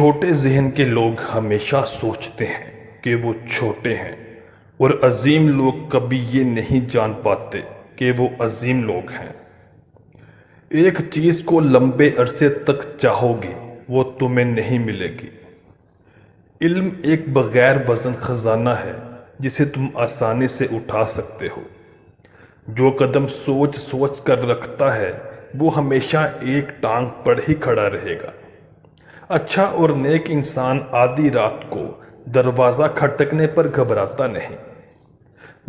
چھوٹے ذہن کے لوگ ہمیشہ سوچتے ہیں کہ وہ چھوٹے ہیں، اور عظیم لوگ کبھی یہ نہیں جان پاتے کہ وہ عظیم لوگ ہیں۔ ایک چیز کو لمبے عرصے تک چاہو گے وہ تمہیں نہیں ملے گی۔ علم ایک بغیر وزن خزانہ ہے جسے تم آسانی سے اٹھا سکتے ہو۔ جو قدم سوچ سوچ کر رکھتا ہے وہ ہمیشہ ایک ٹانگ پر ہی کھڑا رہے گا۔ اچھا اور نیک انسان آدھی رات کو دروازہ کھٹکنے پر گھبراتا نہیں۔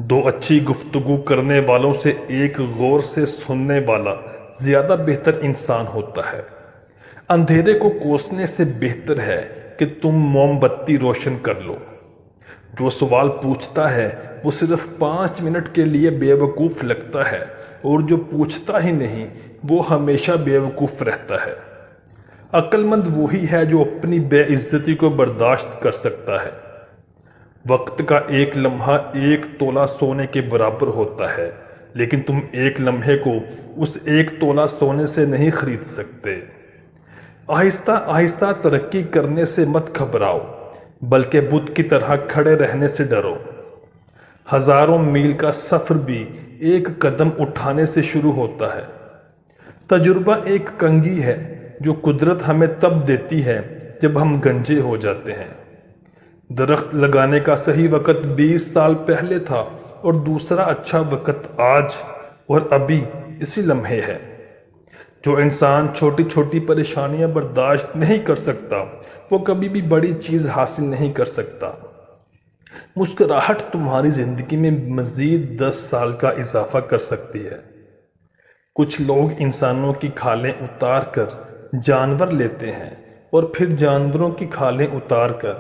دو اچھی گفتگو کرنے والوں سے ایک غور سے سننے والا زیادہ بہتر انسان ہوتا ہے۔ اندھیرے کو کوسنے سے بہتر ہے کہ تم موم بتی روشن کر لو۔ جو سوال پوچھتا ہے وہ صرف 5 منٹ کے لیے بے وقوف لگتا ہے، اور جو پوچھتا ہی نہیں وہ ہمیشہ بے وقوف رہتا ہے۔ عقل مند وہی ہے جو اپنی بے عزتی کو برداشت کر سکتا ہے۔ وقت کا ایک لمحہ 1 تولہ سونے کے برابر ہوتا ہے، لیکن تم ایک لمحے کو اس 1 تولہ سونے سے نہیں خرید سکتے۔ آہستہ آہستہ ترقی کرنے سے مت گھبراؤ، بلکہ بت کی طرح کھڑے رہنے سے ڈرو۔ ہزاروں میل کا سفر بھی ایک قدم اٹھانے سے شروع ہوتا ہے۔ تجربہ ایک کنگھی ہے جو قدرت ہمیں تب دیتی ہے جب ہم گنجے ہو جاتے ہیں۔ درخت لگانے کا صحیح وقت 20 سال پہلے تھا، اور دوسرا اچھا وقت آج اور ابھی اسی لمحے ہے۔ جو انسان چھوٹی چھوٹی پریشانیاں برداشت نہیں کر سکتا وہ کبھی بھی بڑی چیز حاصل نہیں کر سکتا۔ مسکراہٹ تمہاری زندگی میں مزید 10 سال کا اضافہ کر سکتی ہے۔ کچھ لوگ انسانوں کی کھالیں اتار کر جانور لیتے ہیں، اور پھر جانوروں کی کھالیں اتار کر